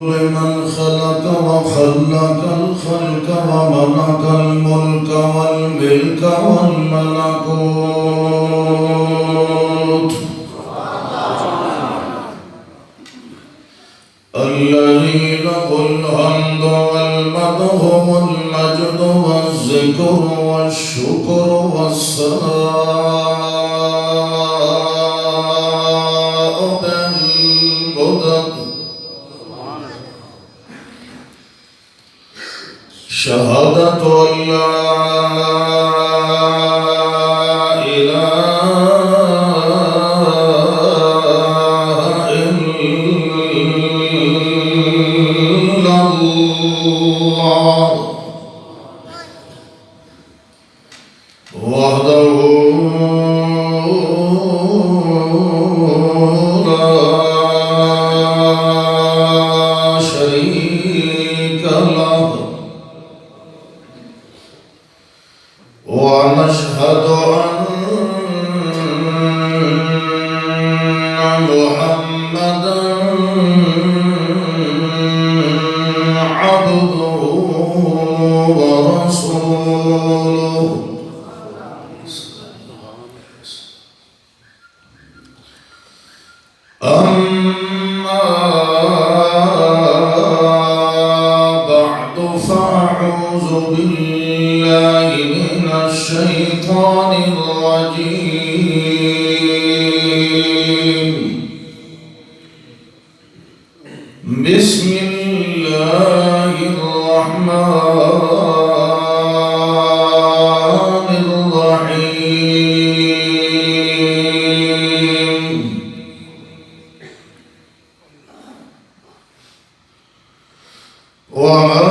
لمن خلق وخلق الخلق وملك الملك والملك والملكوت الذي له الحمد والمدح والمجد والذكر والشكر والثناء بالمدد شهادة أن لا إله إلا الله وحده لا شريك له ونشهد أن محمدًا عبده ورسوله أما بعد فأعوذ بالله من الشيطان الرجيم بسم الله الرحمن الرحيم وما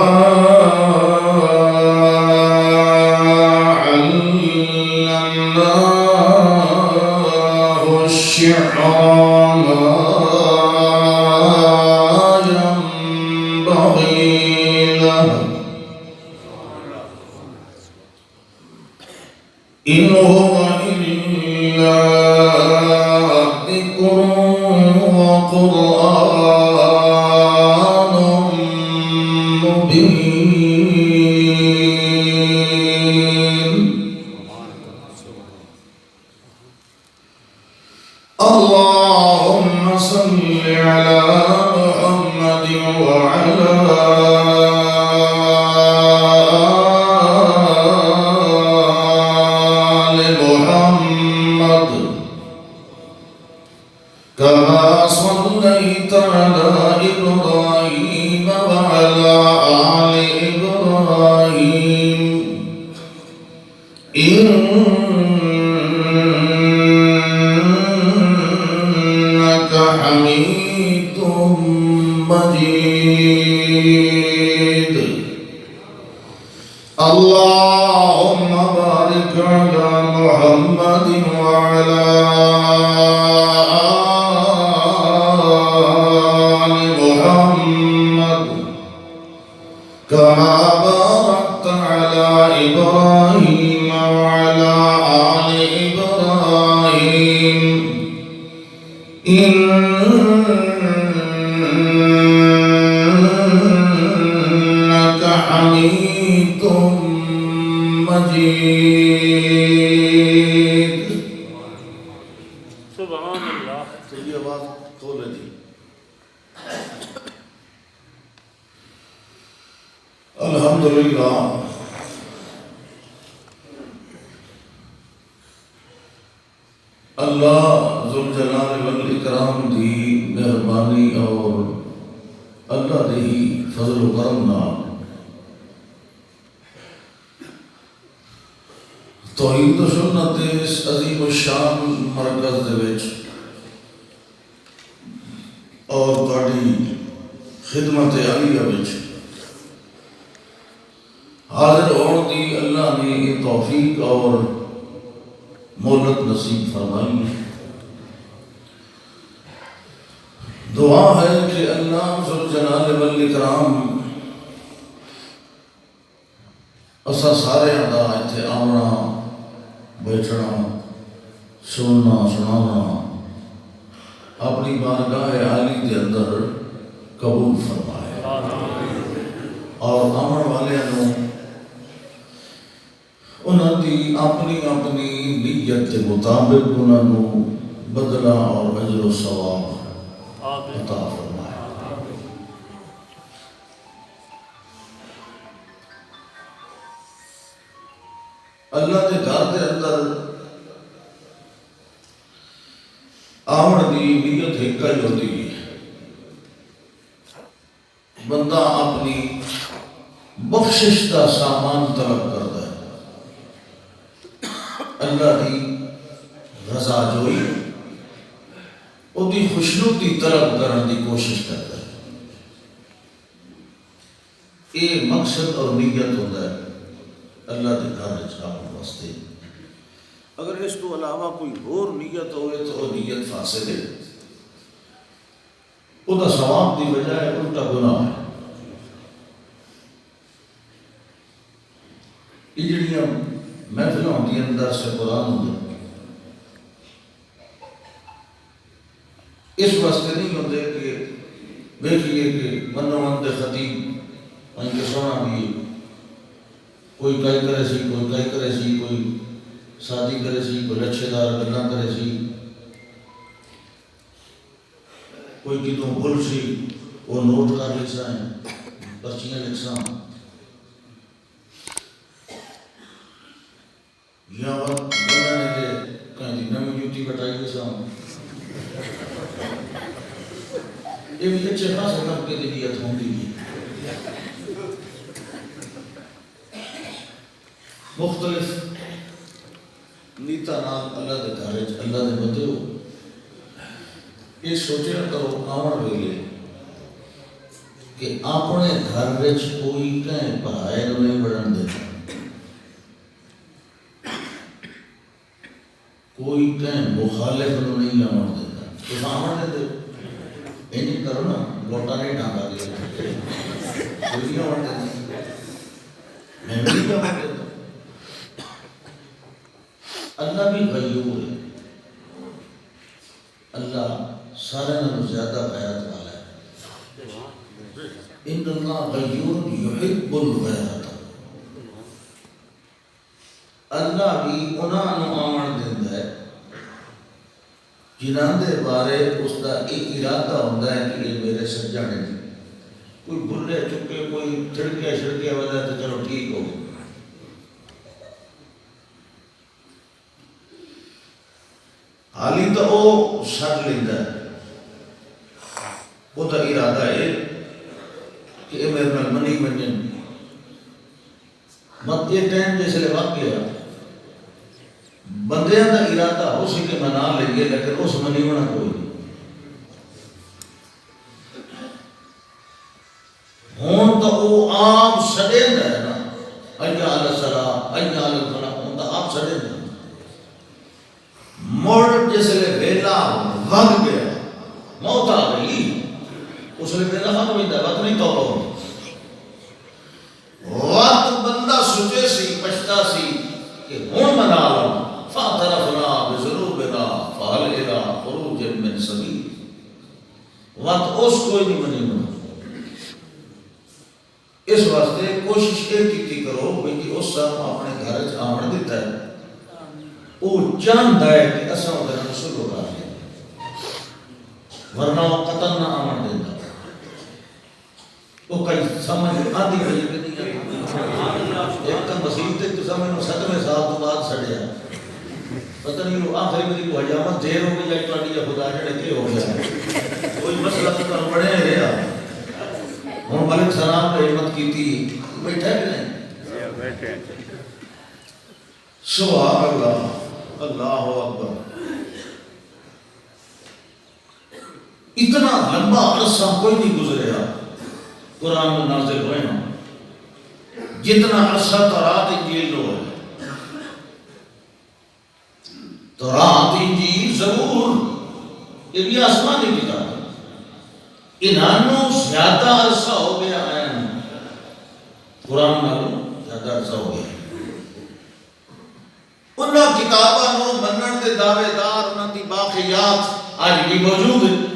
علمناه الشعر ما ينبغي له إن هو إلا ذكر وقرآن مبين اللهم صل على محمد وعلى آل محمد كما صليت على إبراهيم وعلى آل إبراهيم إنك حميد مجيد اللهم بارك على محمد وعلى آل محمد كما باركت على إبراهيم وعلى آل إبراهيم إنك حميد مجيد سبحان اللہ. چلیے آواز کھولے جی. الحمدللہ اللہ ذوالجلال والاکرام دی مہربانی اور اللہ دی فضل و کرم نال توحید و سنت دے اس عظیم الشان مرکز دے وچ اور تہاڈی خدمت عالیہ وچ حاضر ہون دی اللہ نے یہ توفیق اور مہلت نصیب فرمائی ہے. دعا ہے کہ اللہ ذوالجلال والاکرام اسا سارے دا ایتھے آونا بیٹھنا سننا سنانا اپنی بارگاہ عالی کے اندر قبول فرمائے. اور آمن والوں انہوں کی اپنی اپنی نیت کے مطابق انہوں بدلہ اور اجر و ثواب عطا فرمائے۔ اللہ کے گھر کے اندر آمن کی نیت ایک ہی ہوتی ہے، بندہ اپنی بخشش کا سامان طلب کرتا ہے، اللہ کی رضا جوئی وہ دی خوشنودی طلب کرنے کی کوشش کرتا ہے۔ یہ مقصد اور نیت ہوتا ہے اللہ کے گھر جانے واسطے۔ اگر اس تو علاوہ کوئی اور نیت ہوئے تو وہ نیت فاسد ہے، وہ دا ثواب دی بجائے الٹا گناہ ہے۔ یہ جڑیاں محفلوں ہوندی اندر سے قرآن ہوندے اس واسطے نہیں ہوندے کہ دیکھیے کہ منو منتے خطیب ان کے سونا بھی کوئی کئی کرے سی، کوئی کئی کرے سی، کوئی شادی کرے سی، کوئی لچھے دار گلاں کرے سی، کوئی کتوں بھول سی وہ نوٹ کر لکھا ہے، پرچیاں لکھا یا وقت بندہ نے لے کہیں دی نمی جوتی بٹائی کے سام یہ بھی اچھے خاص کام کے دلیت ہوں گی مختلف نیتا نام اللہ دے گھر اللہ دے بدے ہو۔ یہ سوچنا کرو آمن ویلے کہ اپنے گھر وچ کوئی کہیں پڑھائے نہیں بڑھن دے، کوئی کہیں مخالف نہیں آمن دیتا، تو آمن دے دے نہیں کرو نا، لوٹا نہیں ڈھانگا دے کوئی آمن دے میں بھی آمن دیتا۔ اللہ بھی غیور ہے، اللہ سارے نال زیادہ غیرت والا ہے۔ ان اللہ غیور یحب الغیرت، اللہ بھی انہاں آمن دیندا ہے جنہاں دے بارے اس کا ایک ارادہ ہوتا ہے کہ یہ میرے سجانے ہیں، کوئی بھلے چکے کوئی چھڑکے چھڑکے وجہ تو چلو ٹھیک ہو گیا، حالی تو وہ سڑ لیندہ ہے، وہ تو ارادہ ہے کہ یہ میرے نال منی بنجن مت یہ ٹائم جیسے لے وقت گیا بندیاں دا ارادہ ہو سی کہ منا لئیے لیکن اس منی ہونا کوئی نہیں ہون تو وہ آپ سڑیں ہے نا ایّا علی الصلاۃ ایّا علی الفلاح ہون تو آپ سڑیں ہے موڑ جیسے لے ویلا وگ گیا موت آ گئی اس لئے ویلا ختم ہوئی تھا وقت نہیں توبہ ہوئی وقت بندہ سوچے سی پچھتا سی کہ ہون منا لوں فاعترفنا بذنوبنا فہل الی خروج من سبیل وقت اس کوئی نہیں منی بنا۔ اس واسطے کوشش یہ کی کرو کہ اس سام اپنے گھر آمن دیتا ہے وہ جانتا ہے کہ اساں ادھر رسول اللہ ہے ورنہ وہ قطن نہ آمن دیتا وہ کئی سمجھ آدھی بھئی کہ نہیں آتی ایک کم مسیح تے تو سمجھ 7ویں سال تو بعد سڑیا پتہ نہیں وہ آخری میری وہ حجامت دیر ہو گئی یا اٹھاڑی یا خدا جڑے کے ہو گیا کوئی مسئلہ تو کر بڑے رہا ہوں ملک سلام نے حمد کی تھی بیٹھا کہ نہیں سبحان اللہ اللہ اکبر اتنا لمبا عرصہ کوئی نہیں گزریا قرآن میں نازل ہوئے نا جتنا عرصہ تورات انجیل لو ہے تورات انجیل زبور یہ بھی آسمانی کتاب ہے انہوں زیادہ عرصہ ہو گیا ہے قرآن نالوں زیادہ عرصہ ہو گیا انہوں کتابوں منن دے دعوے دار انہوں دی باقیات آج بھی موجود ہیں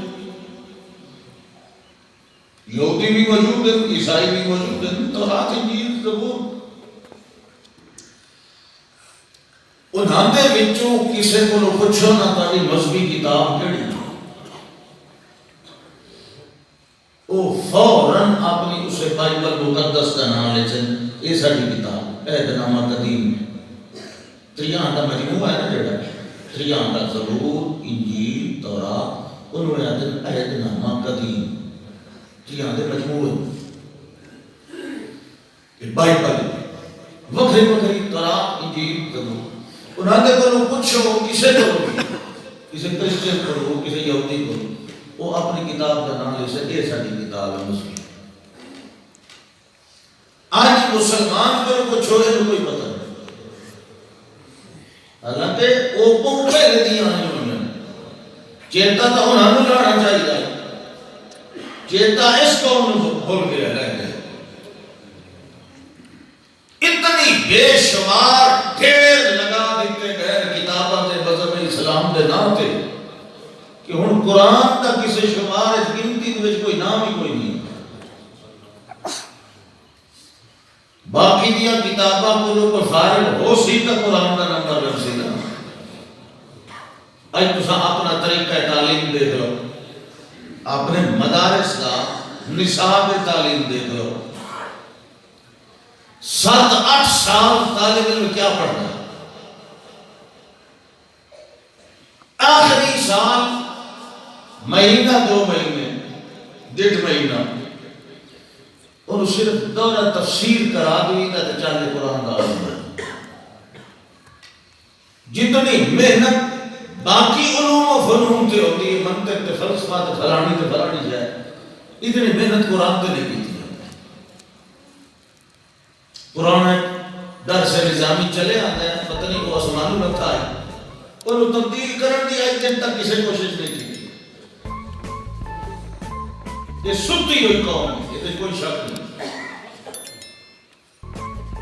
یہودی بھی موجود ہیں، عیسائی بھی موجود ہیں، تورات انجیل زبور انہاں دے وچوں کسے کو پوچھو نہ تاری مذہبی کتاب کیڑی او فوراً اپنی اسے بائبل مقدس کا نام لے چن یہ ساری کتاب عہد نامہ قدیم تریاں دا مجموعہ ہے نا جڑا تریاں دا زبور انجیل تورات انہوں نے عہد نامہ قدیم تریاں دے مجموعے بائبل وکھری وکھری تورات انجیل زبور انہاں دے کو پوچھو کسے کو کسے کرسچن کو کسے یہودی کو وہ اپنی کتاب کا نام لے سے یہ ساری کتاب ہے مسلم آج مسلمان کو چھوڑے تو کوئی پتہ نہیں حالانکہ وہ پہلے دیا آنے ہونے چیتا تو انہوں نے لانا چاہیے چیتا اس کو انہوں بھول گیا رہ گیا اتنی بے شمار ڈھیر لگا دیتے گئے کتاباں دے مذہب اسلام دے نام تھے کہ ہن قرآن دا کسی شمار گنتی دے کوئی نام ہی کوئی نہیں باقی دیا کتاباں کو فارغ ہو سی تو قرآن کا نمبر لگ سی نا آج تسا اپنا طریقہ تعلیم دیکھ لو اپنے مدارس کا نصاب تعلیم دیکھ لو 7-8 سال طالب علم کیا پڑھتا ہے آخری سال مہینہ 2 مہینے 1.5 مہینہ اور صرف دورہ تفسیر کرا دی تا چاہے قرآن دا علم جتنی محنت باقی علوم و فنون تے ہوتی ہے منطق تے فلسفہ تے فلانی جائے اتنی محنت قرآن تے نہیں کی تھی قرآن درس نظامی چلے آتا ہے پتہ نہیں وہ آسمانوں رکھا ہے اور وہ تبدیل کرن دی آئی جن تک کسی کوشش نہیں کی یہ سنتی ہوئی قوم ہے یہ کوئی شک نہیں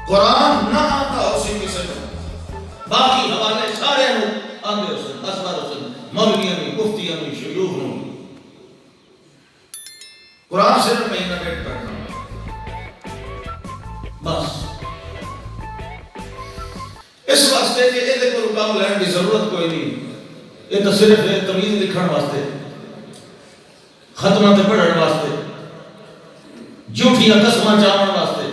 قرآن نہ آتا اسی کسی کو باقی حوالے سارے آندے حسن اسبار حسن مولویوں میں مفتیوں میں شیوخ میں قرآن صرف مہینہ بیٹھ پڑھنا بس اس واسطے کہ یہ کو رکاو لینے کی ضرورت کوئی نہیں یہ تو صرف تمیز لکھن واسطے ختمہ تے پڑھن واسطے جھوٹیاں قسماں چاہن واسطے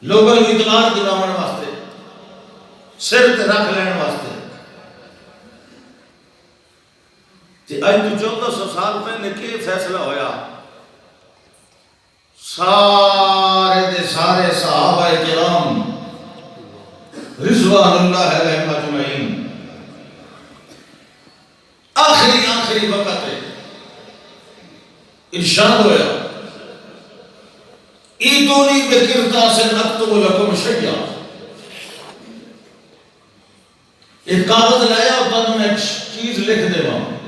لوگوں کو اعتبار دلاون واسطے سر تے رکھ لین واسطے تے اج تو 1400 سال پہلے کی فیصلہ ہویا سارے دے سارے صحابہ کرام رضوان اللہ علیہم اجمعین آخری وقت ہے ارشاد ہویا ایتونی بکرتاس نکتب لکم شیئا ایک کاغذ لایا اور تنہوں نے ایک چیز لکھ دے وہاں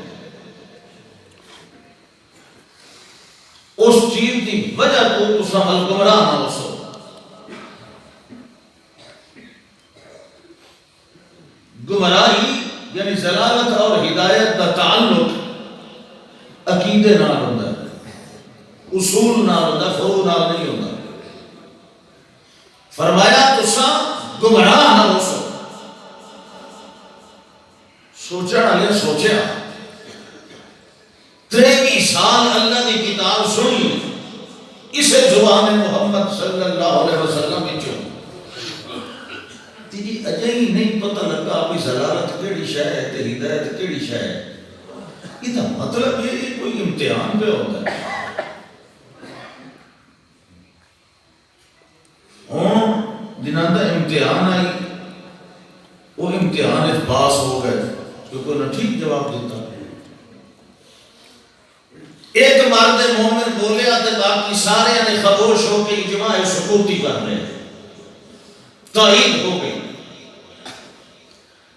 اس چیز کی وجہ کو تسا گمراہ نہ ہو سو گمراہی یعنی ضلالت اور ہدایت کا تعلق عقیدے نال ہوتا ہے اصول نال ہوتا ہے فروع نال نہیں ہوتا فرمایا تسا گمراہ نہ ہو سو سوچا والے سوچیا 23 سال اللہ کی کتاب سنی اسے زبان محمد صلی اللہ علیہ وسلم وچوں تیجی اجائی نہیں پتہ لگا بھی ضلالت کیڑی شے ہے تے ہدایت کیڑی شے ہے یہ تو مطلب یہ کوئی امتحان پہ ہوتا ہے ہوں جنہاں دا امتحان آئی وہ امتحان پاس ہو گئے کیونکہ انہوں نے ٹھیک جواب دیتا ایک مرد مومن بولے آتے باقی سارے نے خاموش ہو کے اجماع سکوتی کر رہے تائید ہو گئی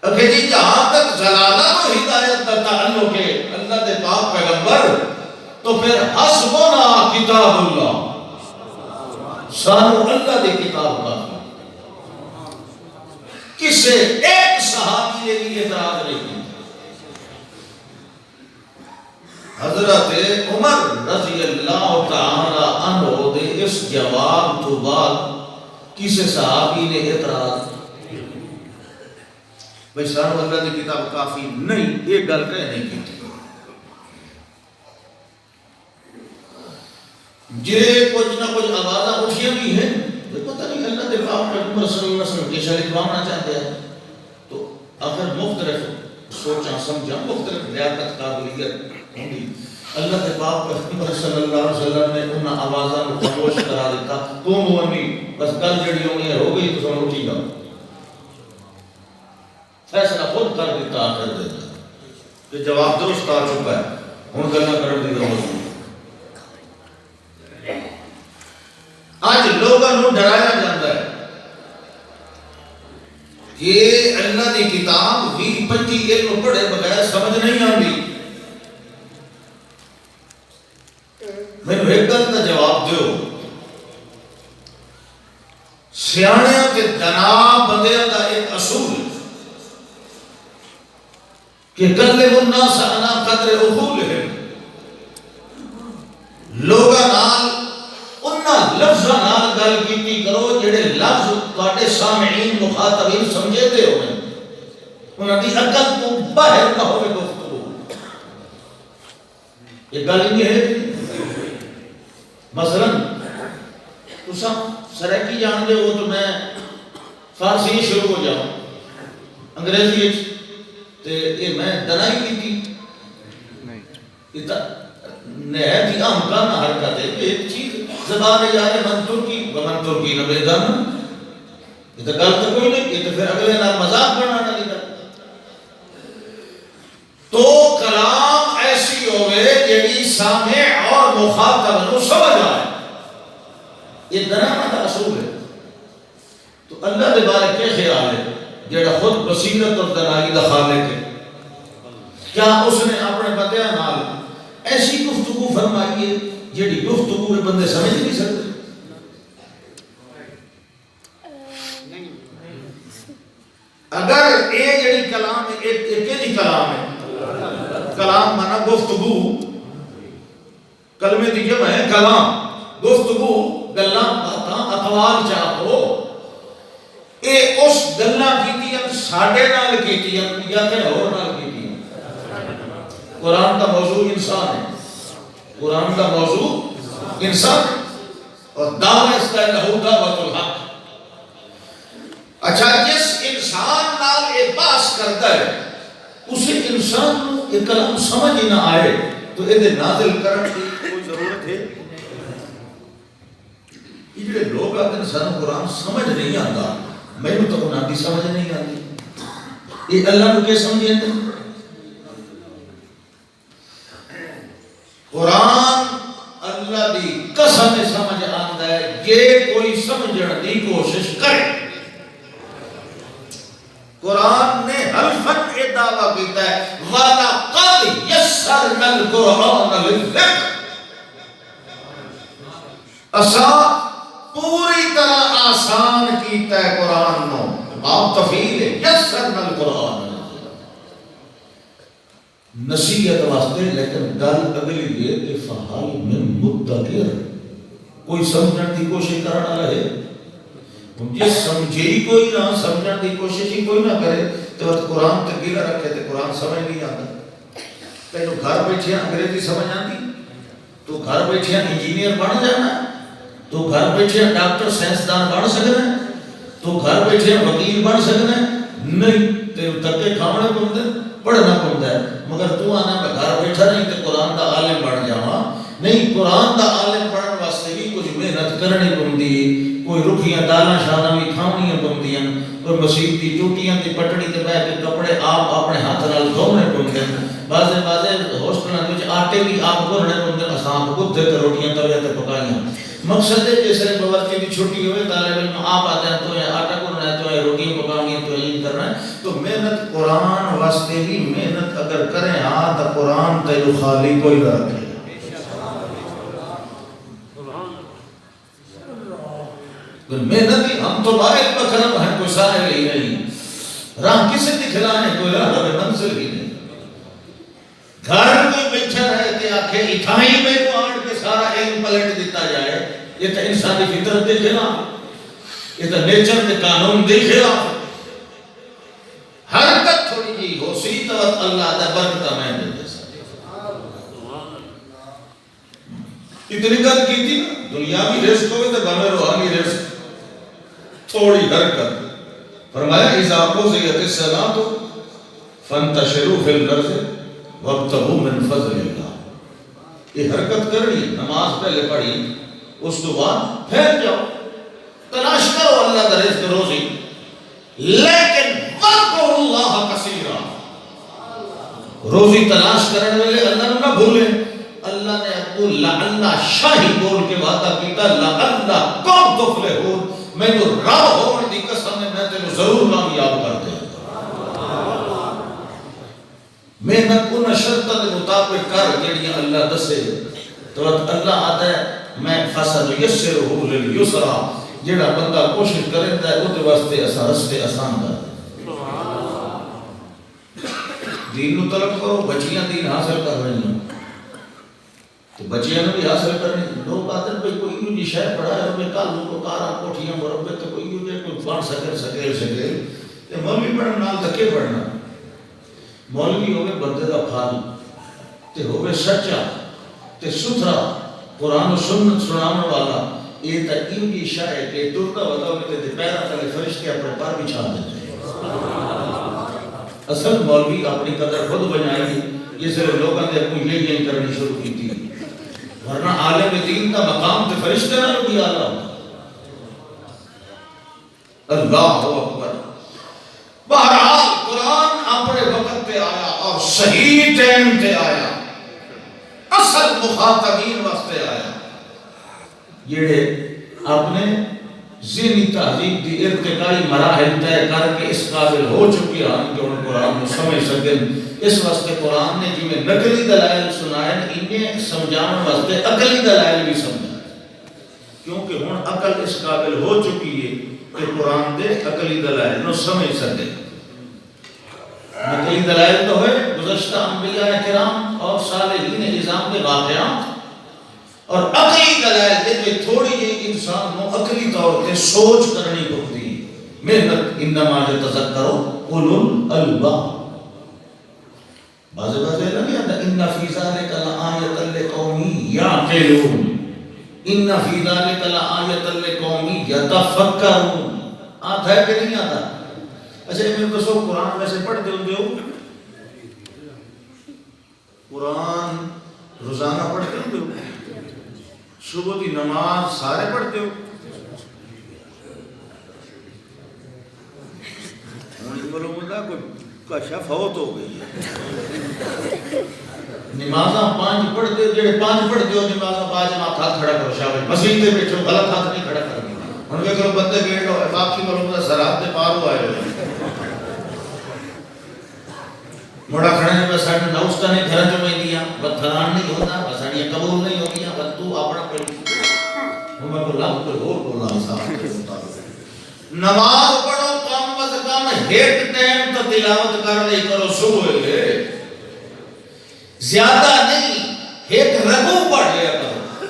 اگر جی جہاں تک ضلالت و ہدایت کا تعلق ہے اللہ دے پاک پیغمبر تو پھر حسبنا کتاب اللہ سانو اللہ دے کتاب کا کسے ایک صحابی نے بھی اعتراض نہیں کی حضرت عمر رضی اللہ جواب تو بعد کسی صحابی نے اعتراض بھائی سانو اللہ کی کتاب کافی نہیں، یہ گل کہ نہیں کی جے کچھ نہ کچھ آوازاں اٹھیاں بھی ہیں پتہ نہیں اللہ کے پاک پیغمبر صلی اللہ علیہ وسلم کے شریعت ماننا چاہتے ہیں، تو اگر مختلف سوچاں سمجھاں مختلف لیاقت قابلیت ہوگی، اللہ کے پاک پیغمبر صلی اللہ علیہ وسلم نے ان آوازاں کو خاموش کرا دیتا، تم ونی بس گل جڑی ہونی ہے ہو گئی تو سن اٹھی گا، فیصلہ خود کر دیتا آخر دیتا کہ جواب درست آ چکا ہے، ہن گلاں کرن دی ضرورت نہیں۔ آج لوگوں کو ڈرایا جاتا ہے کہ اللہ کی کتاب 20-25 علم پڑھے بغیر سمجھ نہیں آتی، میں ایک گل کا جواب دیو، سیاڑیاں کے جناب بندیاں کا ایک اصول کہ کلم الناس علی قدر عقولہم، لوگاں نال انہاں لفظاں نال گل کیتی کرو جڑے لفظ تواڈے سامعین مخاطبین سمجھے دے ہوئے، انہاں دی عقل تو باہر نہ ہوئے گفتگو، یہ گل نہیں ہے۔ مثلا تساں سرائکی جان دے ہو تو میں فارسی شروع ہو جاؤں انگریزی تے یہ میں دنائی کی تھی نہایت ہی عام کام حرکت ہے کہ ایک چیز زبان یار من ترکی نبے دن یہ تو گل تو کوئی نہیں، یہ تو پھر اگلے نام مذاق بنانا نہیں کرتا، تو کلام ایسی ہوئے جیڑی سامع اور مخاطب نو سمجھ آئے، یہ دنانا کا اصول ہے۔ تو اللہ دے بارے کیا خیال ہے جیڑا خود بصیرت اور دنائی دا خالق ہے، کیا اس نے اپنے بندیاں نال ایسی گفتگو فرمائی ہے جیڑی گفتگو میں بندے سمجھ نہیں سکتے؟ اگر یہ جڑی کلام ہے ایک ہی کلام ہے، کلام مانا گفتگو، کلمے دی جمع ہے کلام، گفتگو گلاں باتاں اقوال چاہو، اے اس گلاں کیتیاں ساڈے نال کیتیاں یا کہ اور نال کیتیاں؟ قرآن کا موضوع انسان ہے، قرآن کا موضوع انسان ہے، اور دعویٰ اس کا لہو دعوت الحق۔ اچھا جس انسان نال ایک بحث کرتا ہے اسے انسان کو یہ کلام سمجھ ہی نہ آئے تو یہ نازل کرنے کی کوئی ضرورت ہے؟ یہ جڑے لوگ آتے ہیں سانو قرآن سمجھ نہیں آتا، میں تو انہاں دی سمجھ نہیں آتی، یہ اللہ کو کیا سمجھے تھے؟ قرآن اللہ دی قسم سمجھ آتا ہے یہ کوئی سمجھنے دی کوشش کرے۔ قرآن نے حلفاً یہ دعویٰ کیتا ہے وَلَقَدْ يَسَّرْنَا الْقُرْآنَ لِلذِّكْرِ، اساں پوری طرح آسان کیتا ہے قرآن نو، آپ تفعیل ہے یسرنا القرآن، نصیحت واسطے، لیکن گل اگلی یہ کہ فَحَلْ مِن مُدَّكِرٍ، کوئی سمجھنے کی کوشش کرنا رہے، جس سمجھے ہی کوئی نہ، سمجھنے کی کوشش ہی کوئی نہ کرے تو قرآن تکیلہ رکھے تو قرآن سمجھ نہیں آتا۔ کہ جو گھر بیٹھے انگریزی سمجھ آتی تو گھر بیٹھے انجینئر بن جانا، تو گھر بیٹھے ڈاکٹر سائنسدان بن سکنا، تو گھر بیٹھے وکیل بن سکنا، نہیں تو تکے کھانے پڑتے پڑھنا پڑتا ہے، مگر تو آنا میں گھر بیٹھا نہیں تو قرآن دا عالم بن جاواں، نہیں قرآن دا عالم بننے واسطے بھی کچھ محنت کرنی پڑتی، کوئی رکھیاں دالاں شاداں بھی کھاونیاں پوندیاں، کوئی مسیح دی چوٹیاں دی پٹڑی تے بیٹھ کے کپڑے آپ اپنے ہاتھ نال دھونے پوندے، بعضے ہوسٹلاں وچ آٹے بھی آپ گھولنے پوندے، اساں خود تے روٹیاں توے تے پکائیاں۔ مقصد ہے جس طرح باورچی کی چھٹی ہوئے طالب علم آپ آتے ہیں تو آٹا گھولنا ہے تو روٹیاں پکانی ہے تو یہ کرنا ہے، تو محنت قرآن واسطے بھی محنت اگر کریں ہاں تو قرآن تے خالی کوئی نہ رکھے۔ محنت ہی ہم تو باہر بکرم ہیں، کوئی ساحل ہی نہیں، راہ کسے دکھلانے کوئی راہ منزل ہی نہیں، گھر کوئی بیٹھا رہے کہ آکھے اتھائی میں کو آڑ کے سارا علم پلٹ دیتا جائے، یہ تو انسانی فطرت دے خلاف، یہ تو نیچر کے قانون دے خلاف۔ حرکت تھوڑی جی ہو سی تو اللہ دا برکتہ میں دے دے سکتے۔ اتنی گل کی تھی نا، دنیاوی رزق ہوئے تو بہمیں روحانی رزق، تھوڑی حرکت۔ فرمایا اذا قضیت الصلاۃ فانتشروا فی الارض وابتغوا من فضل اللہ۔ یہ حرکت کرنی، نماز پہلے پڑھی، اس تو بعد پھیل جاؤ، تلاش کرو اللہ کا رزق روزی، لیکن واذکروا اللہ کثیرا، روزی تلاش کرنے والے اللہ نہ بھولیں۔ اللہ نے اپو لعلہ شاہی بول کے وعدہ کیتا، لعلہ کم تفلحون، میں جو رب ہونے دی قسم ہے میں تینوں ضرور کامیاب کر دے۔ محنت کو شرط کے مطابق کر جڑیاں اللہ دسے تو اللہ آتا ہے میں فَسَنُيَسِّرُهُ لِلْيُسْرَى، جڑا بندہ کوشش کرتا ہے وہ واسطے رستے آسان کر دے۔ دین نو طلب کرو، بچیاں دین حاصل کر رہی ہیں تو بچیاں نے بھی حاصل کرنی۔ لوگ آتے ہیں کوئی یوں جی شہر پڑھا ہے میں کالوں کو کارا کوٹھیاں مربے تو کوئی یوں جی کوئی بان سکیل یہ مولوی پڑھنا نال دھکے پڑھنا۔ مولوی ہوئے بندے دا پھال تے ہوئے سچا تے ستھرا قرآن و سنت سنانے والا، یہ تا یوں جی شاہ ہے کہ ٹرتا ودا ہوئے تے پیرا تلے فرشتے اپنے پر بچھا دیتے ہیں۔ اصل مولوی اپنی قدر خود بنائی، یہ صرف لوگوں نے اپنی یہ کرنی شروع کی تھی، ورنہ عالم دین کا مقام تے فرشتے نہ بھی آلہ ہوتا۔ اللہ اکبر۔ بہرحال قرآن اپنے وقت پہ آیا اور صحیح ٹائم پہ آیا، اصل مخاطبین واسطے آیا، جڑے اپنے ذہنی تہذیب دی ارتقائی مراحل طے کر کے اس قابل ہو چکی ہیں کہ ان قرآن کو سمجھ سکیں۔ اس واسطے قرآن نے جی میں نقلی دلائل سنائے انہیں سمجھانے واسطے عقلی دلائل بھی سمجھا، کیونکہ ہن عقل اس قابل ہو چکی ہے کہ قرآن دے عقلی دلائل نو سمجھ سکے۔ نقلی دلائل تو ہے گزشتہ انبیاء کرام اور صالحین نظام کے واقعات، اور عقلی دلائل دے میں تھوڑی جی انسان نو عقلی طور پہ سوچ کرنی پڑتی، محنت انما یتذکر اولو الالباب۔ بعض لگے ان فی ذلک لآیۃ لقوم یعقلون، ان فی ذلک لآیۃ لقوم یتفکرون۔ آتا ہے کہ نہیں آتا؟ اچھا میں تو سو قرآن میں سے پڑھتے ہوں گے، قرآن روزانہ پڑھتے ہوں گے، صبح کی نماز سارے پڑھتے ہو؟ بولو مجھے کوئی کشا فوت ہو گئی ہے۔ نمازاں 5 پڑھتے ہو، جڑے 5 پڑھتے ہو نمازاں 5 جماعت ہاتھ کھڑا کرو، شاہ مسیح تے بیٹھو، غلط ہاتھ نہیں کھڑا کرو۔ ان کے کرو بندے بیٹھ لو، باقی بولو مجھے سراب دے پار ہو آئے ہو۔ موڑا کھڑے نے بس ساڑھے نوستہ نے گھر جو میں دیا، بدھران نہیں ہوتا، بس ساڑھے قبول نہیں ہو گیا، بس تو اپنا پڑھ ہمیں کو لفظ پر اور بولنا حساب کے مطابق۔ نماز پڑھو کم از کم ایک ٹائم تو تلاوت کر لے کرو صبح ہے، زیادہ نہیں، ایک رگو پڑھ لیا کرو،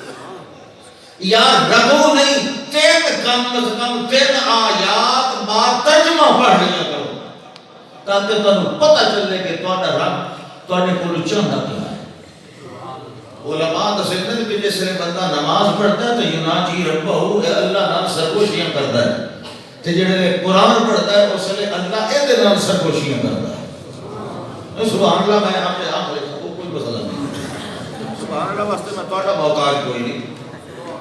یا رگو نہیں 3 کم از کم 3 آیات بعد ترجمہ پڑھ لیا کرو، تاکہ تمہیں پتہ چلے کہ تمہارا رب تمہیں کو چاہتا کیا ہے۔ علماء دستے ہیں کہ جس نے بندہ نماز پڑھتا ہے تو یناجی ربہ ہے، اللہ نام سرگوشیاں کرتا ہے، تو جنہوں نے قرآن پڑھتا ہے اس نے اللہ اے نام سرگوشیاں کرتا ہے۔ سبحان اللہ، میں آپ نے آنکھ لکھا کوئی مسئلہ نہیں، سبحان اللہ واسطے میں توڑا محتاج کوئی نہیں،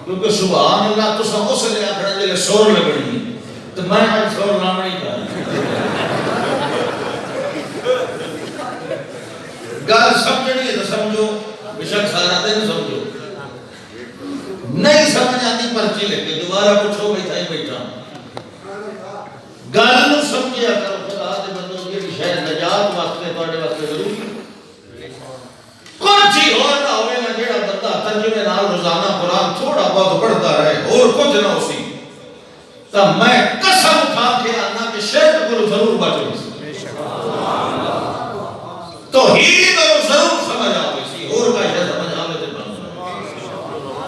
کیونکہ سبحان اللہ تو سب اس نے آکھنا جلے سور لگنی، تو میں آج سور نام نہیں کہا۔ گل سمجھنی ہے تو سمجھو، بشک سارا دن سمجھو، نہیں سمجھ آتی پرچی لے کے دوبارہ پوچھو بیٹھا ہی بیٹھا، گل نو سمجھیا کرو۔ خدا دے بندو یہ شاید نجات واسطے تواڈے واسطے ضروری ہے۔ کچھ ہی اور نہ ہوئے نہ جڑا بندہ ترجمے نال روزانہ قرآن تھوڑا بہت پڑھتا رہے اور کچھ نہ اسی، تو میں قسم کھا کے آنا کہ شرک کو ضرور بچو، توحید اور ضرور سمجھ آوے سی، اور کا شاید سمجھ آوے تے بند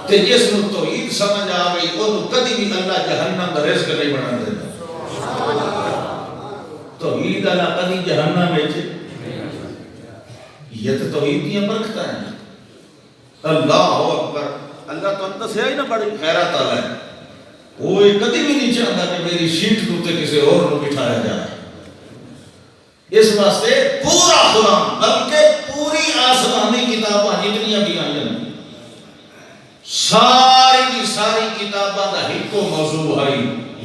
تے جس نو توحید توحید سمجھ آ گئی وہ کدی بھی اللہ جہنم کا رزق نہیں بنا دیتا توحید اللہ کدی جہنم میں یہ تو توحید دیا برکتیں ہیں اللہ اکبر اللہ تو انت سے ہی نہ بڑی خیرات والا ہے وہ کدی بھی نہیں چاہتا کہ میری شیٹ دوتے کسی اور کو بٹھایا جائے اس واسطے پورا قرآن بلکہ پوری آسمانی کتاباں جتنیاں بھی آئی ہیں ساری کی ساری کتاباں کا ایک موضوع ہے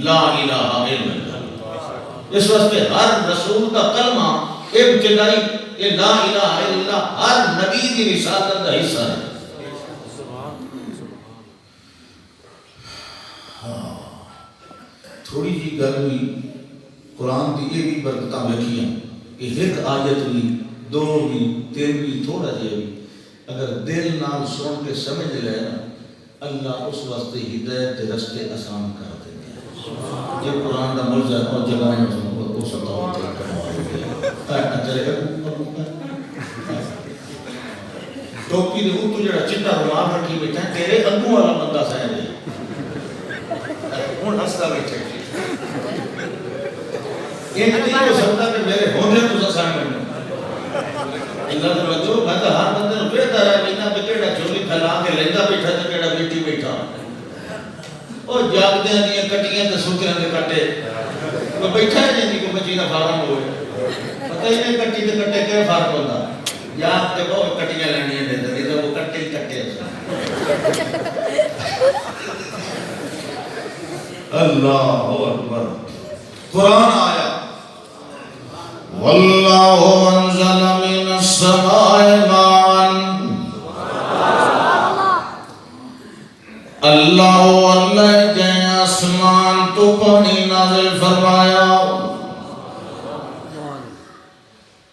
لا الہ الا اللہ اس واسطے ہر رسول کا کلمہ ابتدائی یہ لا الہ الا اللہ ہر نبی کی رسالت کا حصہ ہے تھوڑی جی گل بھی قرآن کی یہ بھی برکتاں ویکھیاں کہ ایک آیت بھی دو بھی تین بھی تھوڑا جہا بھی اگر دل نال سن کے سمجھ لے نا اللہ اس واسطے ہدایت کے رستے آسان کر دیتے ہیں یہ قرآن کا معجزہ ہے اور جگہ میں وہ ستا ہوتا ہے ٹوپی دے تو جڑا چٹا رومال رکھی بیٹھا ہے تیرے اگوں والا بندہ سمجھ لے ہوں ہستا بیٹھے یہ نہیں ہو سکتا کہ میرے ہونے تو سسان میں اللہ تو لگو میں تو ہر بندے نو کہتا ہے مہینہ پہ کیڑا چولی پھیلا کے لیندہ بیٹھا تے کیڑا بیٹی بیٹھا اور جاگدیاں دیاں کٹیاں تے سوکریاں دے کٹے کوئی بیٹھا ہے نہیں کوئی مچی نہ فارم ہوئے پتہ ہی نہیں کٹی تے کٹے کیا فرق ہوتا جاگ تے بہت کٹیاں لینیاں دے تے تو وہ کٹے ہی کٹے اللہ اکبر قرآن آیا واللہ انزل من السماء ماء اللہ جائے آسمان تو پانی نازل فرمایا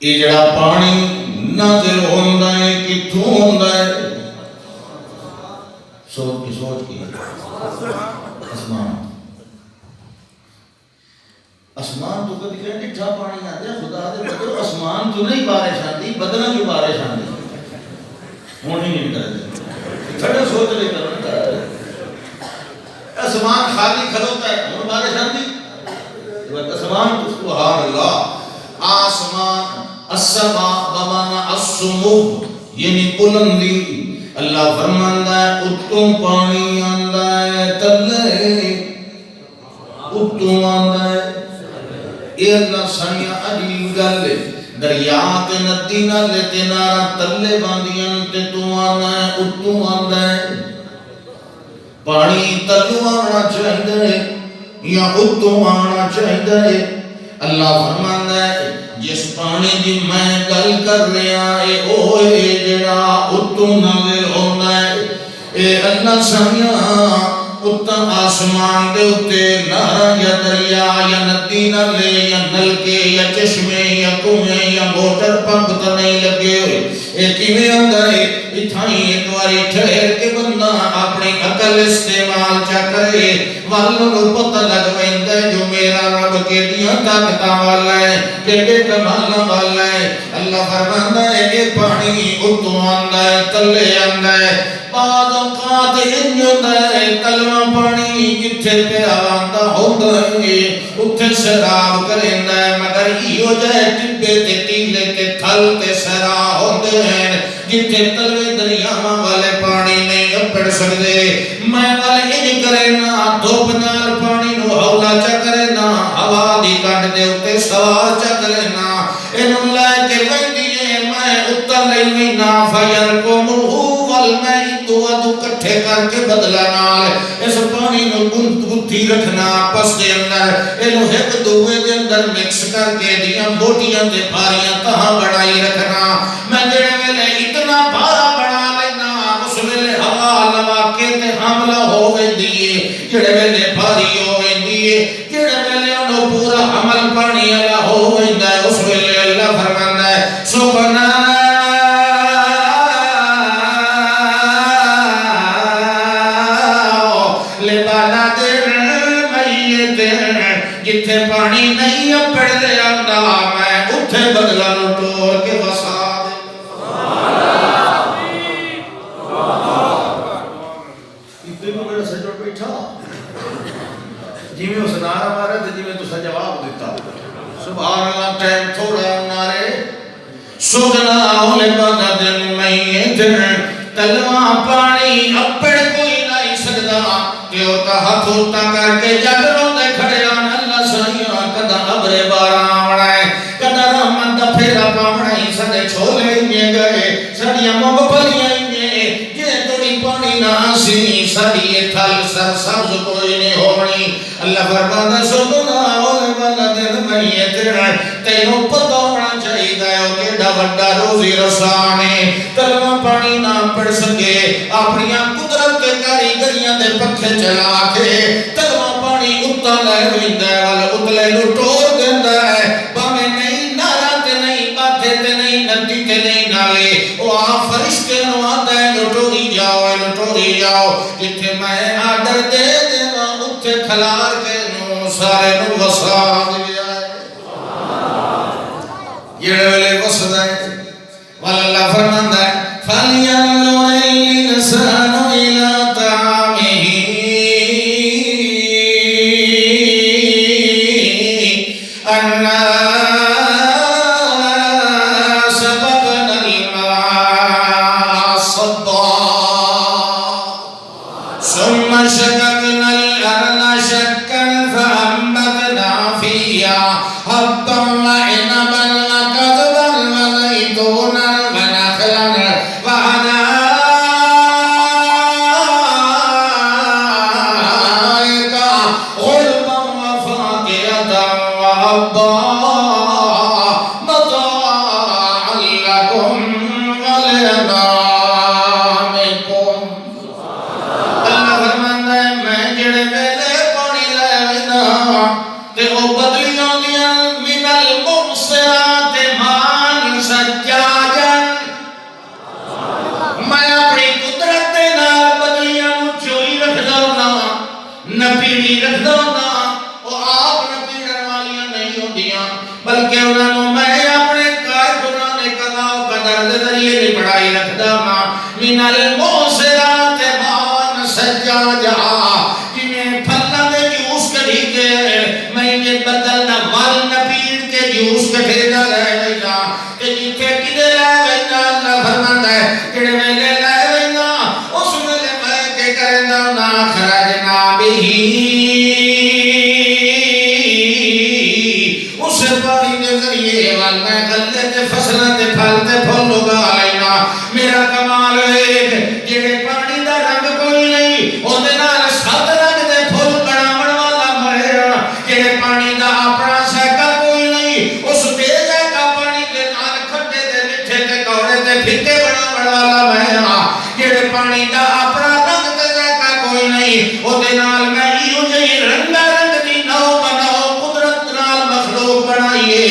یہ جڑا پانی نازل ہوندہ ہے کتھوں ہوندہ ہے سوچ کی اسمان تو کدی کہ ڈٹھا پانی آدھے خدا دے بدل اسمان تو نہیں بارش آتی بدلہ جو بارش آتی ہونی نہیں کرتے تھوڑے سوچ لے کرنا اسمان خالی کھلوتا ہے ہون بارش آتی اسمان تو سبحان اللہ آسمان السماء بمانا السمو یعنی بلندی اللہ فرماندہ ہے اتوں پانی آندہ ہے تلے اتوں آندہ ہے اے اللہ سانیاں عجیب گل دریا تے ندی نالے تے نارا تلے باندیاں تے تو آنا ہے اتو آندا ہے پانی تلو آنا چاہیے یا اتو آنا چاہیے اللہ فرماندا ہے جس پانی دی میں گل کر رہا ہے اوے جڑا اتو نازل ہوندا ہے اے اللہ سانیاں اتنا آسمان دے اتے نہر یا دریا یا ندی نلے یا نلکے یا چشمے یا کنویں یا موٹر پمپ تو نہیں لگے ہوئے اے کیویں آندا ہے اتھائی ایک واری ٹھہر کے بندہ اپنی عقل استعمال چا کرے والوں کو پتہ لگ ویندا ہے جو میرا رب کے دیاں طاقتاں والا ہے کیڑے کمالاں والا ہے اللہ فرماندا ہے اے پانی اتوں آندا ہے تلے آندا ہے بعض اوقات انج ہوندا ہے کلمہ پانی جتھے پہ آندا ہوندا ہے اتھے سراب کریندا ہے مگر ایہو جے ٹبے تے ٹیلے تے تھل تے سرا ہوندے ہیں جتھے تلوے دریاواں والے پانی نہیں اپڑ سکدے میں والے انج کرینا دھوپ نال پانی نو ہولا چا کرینا ہوا دی کٹ دے اوتے سوار چا کرینا اینوں لے کے ویندی ہے میں اتر لئی وینا فیر کو میں تو ادو کٹھے کر کے بدلا نال اس پانی نو گنتی رکھنا پس دے اندر اینو ایک دوے دے اندر مکس کر کے دیاں بوٹیاں تے بھاریاں تہاں بڑائی رکھنا میں جڑے ویلے اتنا بھارا بنا لینا اس ویلے ہوا لوا کے تے حملہ ہو ویندی ہے جڑے ویلے بھاری ہو ویندی ہے جڑے ویلے انو پورا حمل پانی والا ہو ویندا ہے اس ویلے اللہ فرماندا ہے سبحان جتھے پانی نہیں اپڑ دے آندا میں اتھے بدلا نو ٹور کے وسا دے اتنے کو میرا جڑ بیٹھا جی میں اس نعرہ مارا تھا جی میں تو سا جواب دیتا سبحان اللہ ٹائم تھوڑا نعرے سجنا اولے بغد میت تلواں پانی اپڑ کوئی نہیں سکدا کہ وہ ہاتھ اٹھا کر کے جگ روندے کھڑے آن اللہ سائیاں کدا ابرے باران آونا ہے کدا رحمت دا پھیرا پاونا ہی سدے چھولے انہیں گئے سڑیاں مب پلیاں انہیں یہ توڑی پانی نہ سی سڑی تھل سر سبز کوئی نہیں ہونی اللہ فرماتا سجنا اولے بغد میت تینوں پتہ ہونا چاہیے گا کہ وڈا روزی رسانے کلمہ پانی نہ پڑھ سکے اپنی قدرت کے کاریگریاں دے پکھے چلا کے کلمہ پانی اتنا لے ویندا ہے والا اتلے نو ٹور دیندا ہے باویں نہیں نارا تے نہیں باتھے تے نہیں ندی تے نہیں نالے او آ فرشتے نو آندا ہے لٹوری جاؤ جتھے میں آرڈر دے دیواں اوتھے کھلار کے نو سارے نو وسا دیا یہ ویلے وسدا ہے والا اللہ فرماندا ہے فَلْيَنْظُرِ الْإِنسَانُ إِلَىٰ طَعَامِهِ أَنَّا سَبَبْنَا الْمَاءَ صَبًّا ثُمَّ شَقَقْنَا الْأَرْضَ شَقًّا فَأَنبَتْنَا فِيهَا حَبًّا وَعِنَبًا بلکہ انہوں میں اپنے کارکنان قضا و قدر دے ذریعے نہیں پڑھائی رکھدا ماں من الموسرات مان سجاجا جنہیں پھلنا دے جوس کڑھی دے میں یہ بدلنا مال نپیڑ کے جوس کڑھی دا رہ گئینا کہ جیتے کدے رہ گئینا اللہ فرماتا ہے کڑے میں لے گئینا اس میں لے میں کے کرنا نا خرجنا بھی پانی دے ذریعے میں غلے تے فصلیں تے پھل تے پھل اگا لینا میرا کمال ہے جڑے پانی دا رنگ کوئی نہیں او دے نال سات رنگ دے پھل بناون والا میں جڑے پانی دا اپنا سائیکل کوئی نہیں اس بے ذائقہ پانی دے نال کھٹے تے میٹھے تے کوڑے تے پھیکے بناون والا میں جڑے پانی دا اپنا رنگ تے ذائقہ کوئی نہیں او دے نال میں ایو جہی رنگا رنگ دی نو بناؤ قدرت نال مخلوق بنائیے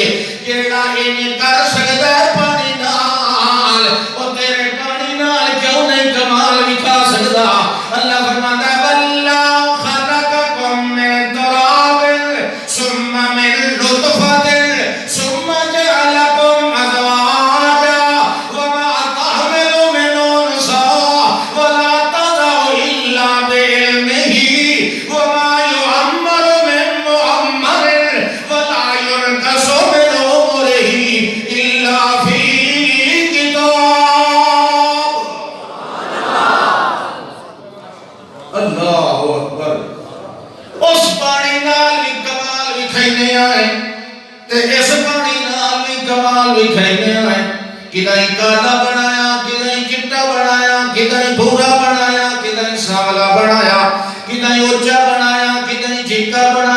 جیڑا انہیں کر سکتا ہے پانی نال اور تیرے پانی نال کیوں نہیں کمال بکھا سکتا اللہ فرماتا ہے وَاللَّهُ خَلَقَكُم مِّن تُرَابٍ ثُمَّ مِن نُطْفَةٍ ثُمَّ جَعَلَكُمْ أَزْوَاجًا وَمَا تَحْمِلُ مِنْ أُنثَىٰ وَلَا تَضَعُ إِلَّا بِعِلْمِهِ وَمَا يُعَمَّرُ مِن مُعَمَّرٍ وَلَا يُنْقَصُ مِنْ عُمُرِهِ إِلَّا فِي كِتَابٍ اللہ اکبر اس پانی نال بھی کمال بھی کھائنے آئے تے اس پانی نال بھی کمال بھی کھائنے آئے کدھائی کالا بنایا کدھائی چٹا بنایا کدھائی بھورا بنایا کدھائی ساولا بنایا کدھائی اونچا بنایا کدھائی جھکا بنایا